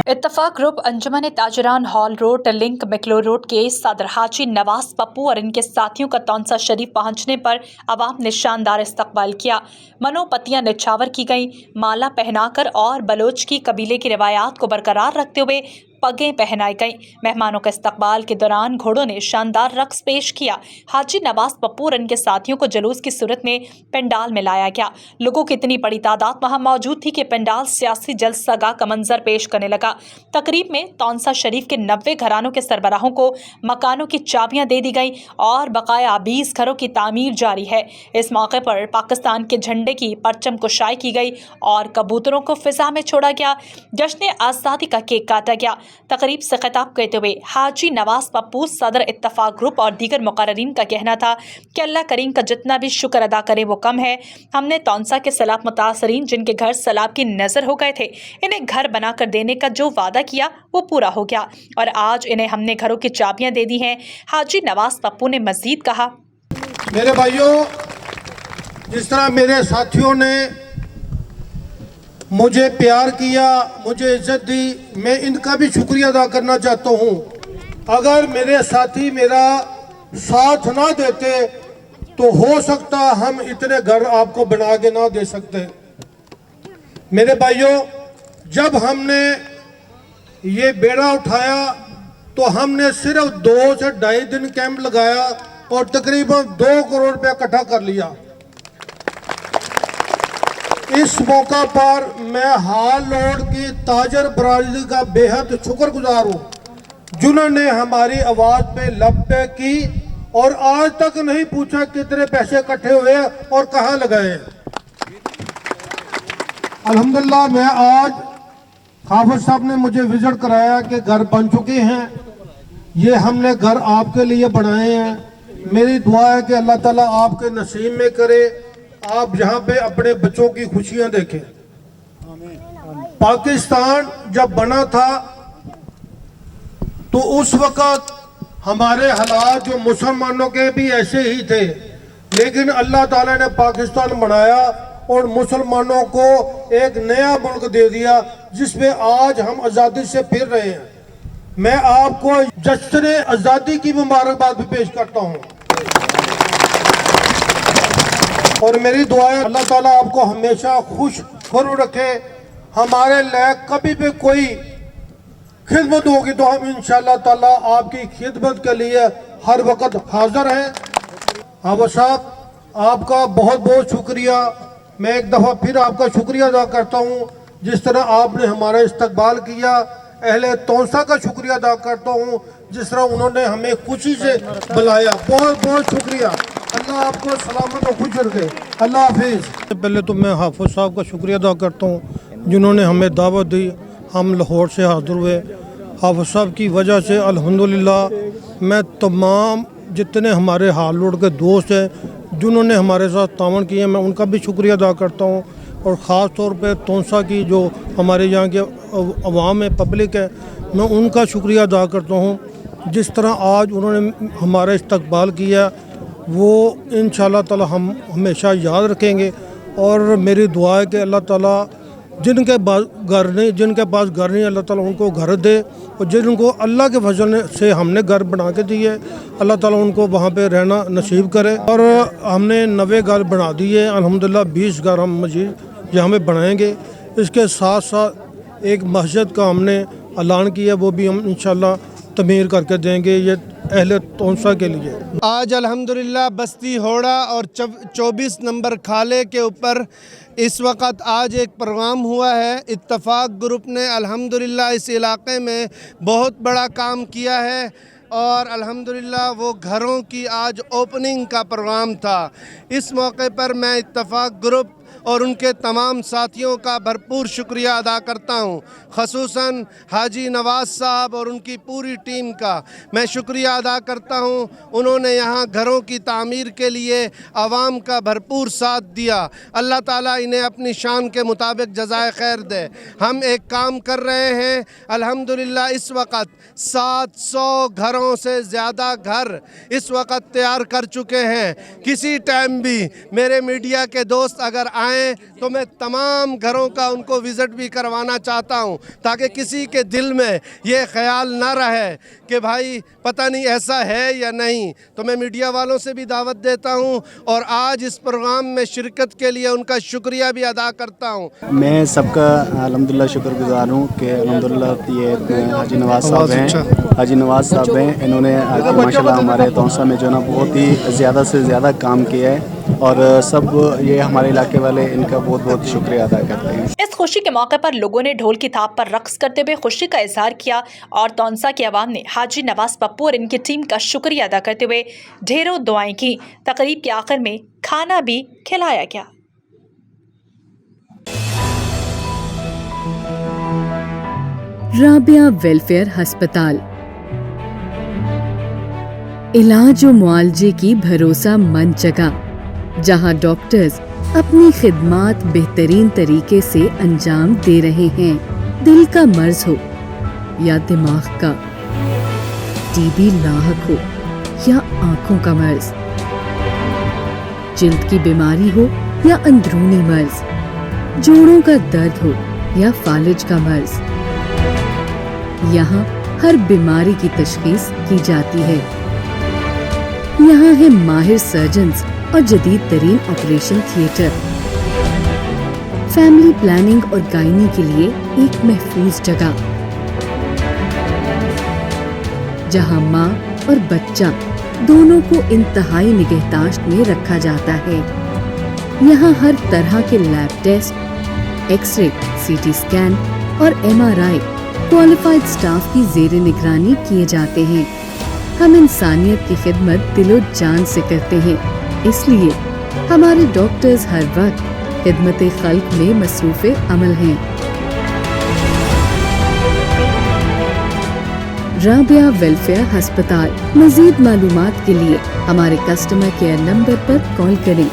इत्तफाक group अंजुमन ताजरान hall road link मैक्लोर road के सदर हाजी नवाज पप्पू और इनके साथियों का तौंसा शरीफ पहुंचने पर आवाम ने शानदार इस्तकबाल किया। मनोपत्तियां निछावर की गई, माला पहनाकर और बलोच की कबीले की रिवायात को बरकरार रखते हुए पगें पहनाई गई। मेहमानों के इस्तकबाल के दौरान घोड़ों ने शानदार रक्स पेश किया। हाजी नवाज पप्पू और इनके साथियों को जुलूस की सूरत में पंडाल में लाया गया। लोगों की इतनी बड़ी तादाद वहां मौजूद थी कि पंडाल सियासी जलसागाह का मंजर पेश करने लगा। तकरीब में तौंसा शरीफ के 90 घरानों के सरबराहों को मकानों की चाबियां दे दी गई और बकाया 20 घरों की तामीर जारी है। इस मौके पर पाकिस्तान के झंडे की परचम कुशाई की गई और कबूतरों को फिजा में छोड़ा गया। जश्न आज़ादी का केक काटा गया। तकरीब से खिताब करते हुए हाजी नवाज पप्पू, सदर इत्तफाक ग्रुप और दीगर मुकर्ररीन का कहना था कि अल्लाह करीम का जितना भी शुक्र अदा करें वो कम है। हमने तौंसा के सैलाब मुतासरीन जिनके घर सैलाब की नज़र हो गए थे, इन्हें घर बनाकर देने का जो वादा किया वो पूरा हो गया और आज इन्हें हमने घरों की चाबियां दे दी हैं। हाजी नवाज पप्पू ने मजीद कहा, मेरे भाइयों, जिस तरह मेरे साथियों ने मुझे प्यार किया, मुझे इज्जत दी, मैं इनका भी शुक्रिया अदा करना चाहता हूँ। अगर मेरे साथी मेरा साथ ना देते तो हो सकता हम इतने घर आपको बना के ना दे सकते। मेरे भाइयों, जब हमने ये बेड़ा उठाया तो हमने सिर्फ 2 से 2.5 दिन कैंप लगाया और तकरीबन 2 करोड़ रुपया इकट्ठा कर लिया। इस मौका पर मैं हाल रोड की ताजर बरादरी का बेहद शुक्रगुजार हूँ, जिन्होंने हमारी आवाज़ पे लब्बे की और आज तक नहीं पूछा कितने पैसे इकट्ठे हुए और कहाँ लगाए। अल्हम्दुलिल्लाह, मैं आज हाफिज साहब ने मुझे विजिट कराया कि घर बन चुके हैं, ये हमने घर आपके लिए बनाए हैं। मेरी दुआ है कि अल्लाह ताला आपके नसीब में करे, आप यहाँ पे अपने बच्चों की खुशियां देखें। पाकिस्तान जब बना था तो उस वक़्त हमारे हालात जो मुसलमानों के भी ऐसे ही थे, लेकिन अल्लाह ताला ने पाकिस्तान बनाया और मुसलमानों को एक नया मुल्क दे दिया जिसमें आज हम आज़ादी से फिर रहे हैं। मैं आपको जश्न आज़ादी की मुबारकबाद भी पेश करता हूँ और मेरी दुआ है अल्लाह ताला आपको हमेशा खुश खुश रखे। हमारे लायक कभी भी कोई खिदमत होगी तो हम इंशाअल्लाह ताला आपकी खिदमत के लिए हर वक्त हाजिर हैं। हाफिज साहब, आपका बहुत बहुत शुक्रिया। मैं एक दफ़ा फिर आपका शुक्रिया अदा करता हूँ, जिस तरह आपने हमारा इस्तकबाल किया। अहले तौंसा का शुक्रिया अदा करता हूँ, जिस तरह उन्होंने हमें खुशी से बुलाया। बहुत बहुत शुक्रिया। अल्लाह आपको सलामत और खुश रखे। अल्लाह हाफिज़। पहले तो मैं हाफिज साहब का शुक्रिया अदा करता हूँ, जिन्होंने हमें दावत दी। हम लाहौर से हाज़िर हुए। हाफिज साहब की वजह से अल्हम्दुलिल्लाह मैं तमाम जितने हमारे हाल रोड के दोस्त हैं जिन्होंने हमारे साथ तावन किए, मैं उनका भी शुक्रिया अदा करता हूँ। और ख़ास तौर पे तौंसा की जो हमारे यहाँ के अवाम है, पब्लिक है, मैं उनका शुक्रिया अदा करता हूँ। जिस तरह आज उन्होंने हमारा इस्तकबाल किया वो इंशाअल्लाह ताला हम हमेशा याद रखेंगे। और मेरी दुआ है कि अल्लाह ताला जिनके पास घर नहीं अल्लाह ताला उनको घर दे, और जिनको अल्लाह के फजल से हमने घर बना के दिए अल्लाह ताला उनको वहाँ पे रहना नसीब करे। और हमने 90 घर बना दिए अल्हम्दुलिल्लाह, 20 घर हम मजीद यहाँ पे बनाएंगे। इसके साथ साथ एक मस्जिद का हमने ऐलान किया, वो भी हम इंशाअल्लाह तमीर करके देंगे ये अहले तौंसा के लिए। आज अल्हम्दुलिल्लाह बस्ती होड़ा और 24 नंबर खाले के ऊपर इस वक्त आज एक प्रोग्राम हुआ है। इत्तफाक ग्रुप ने अल्हम्दुलिल्लाह इस इलाके में बहुत बड़ा काम किया है और अल्हम्दुलिल्लाह वो घरों की आज ओपनिंग का प्रोग्राम था। इस मौके पर मैं इत्तफाक ग्रुप और उनके तमाम साथियों का भरपूर शुक्रिया अदा करता हूँ। ख़ुसूसन हाजी नवाज साहब और उनकी पूरी टीम का मैं शुक्रिया अदा करता हूँ। उन्होंने यहाँ घरों की तामीर के लिए आवाम का भरपूर साथ दिया। अल्लाह ताला इन्हें अपनी शान के मुताबिक जज़ाए खैर दे। हम एक काम कर रहे हैं अल्हम्दुलिल्लाह, इस वक्त 700 घरों से ज़्यादा घर इस वक्त तैयार कर चुके हैं। किसी टाइम भी मेरे मीडिया के दोस्त अगर آئیں تو میں تمام گھروں کا ان کو وزٹ بھی کروانا چاہتا ہوں تاکہ کسی کے دل میں یہ خیال نہ رہے کہ بھائی پتہ نہیں ایسا ہے یا نہیں. تو میں میڈیا والوں سے بھی دعوت دیتا ہوں اور آج اس پروگرام میں شرکت کے لیے ان کا شکریہ بھی ادا کرتا ہوں. میں سب کا الحمدللہ شکر گزار ہوں کہ الحمدللہ یہ حاجی نواز صاحب ہیں انہوں نے ماشاءاللہ ہمارے تونسہ میں جو نا بہت ہی زیادہ سے زیادہ کام کیا ہے اور سب یہ ہمارے علاقے والے ان کا بہت بہت شکریہ ادا کرتے ہیں. اس خوشی کے موقع پر لوگوں نے ڈھول کی تھاپ پر رقص کرتے ہوئے خوشی کا اظہار کیا اور تونسہ کی عوام نے حاجی نواز پپو اور ان کی ٹیم کا شکریہ ادا کرتے ہوئے ڈھیروں دعائیں کی. تقریب کے آخر میں کھانا بھی کھلایا گیا. رابعہ ویلفیئر ہسپتال علاج و معالجے کی بھروسہ مند جگہ جہاں ڈاکٹرز اپنی خدمات بہترین طریقے سے انجام دے رہے ہیں. دل کا مرض ہو یا دماغ کا، ٹی بی لاحق ہو یا آنکھوں کا مرض، جلد کی بیماری ہو یا اندرونی مرض، جوڑوں کا درد ہو یا فالج کا مرض، یہاں ہر بیماری کی تشخیص کی جاتی ہے. یہاں ہے ماہر سرجنز اور جدید ترین آپریشن تھیٹر. فیملی پلاننگ اور گائنی کے لیے ایک محفوظ جگہ جہاں ماں اور بچہ دونوں کو انتہائی نگہداشت میں رکھا جاتا ہے. یہاں ہر طرح کے lab test, X ray, C T scan اور M R I qualified staff کی زیر نگرانی کیے جاتے ہیں. ہم انسانیت کی خدمت دل و جان سے کرتے ہیں، اس لیے ہمارے ڈاکٹرز ہر وقت خدمت خلق میں مصروف عمل ہیں. رابعہ ویلفیئر ہسپتال. مزید معلومات کے لیے ہمارے کسٹمر کیئر نمبر پر کال کریں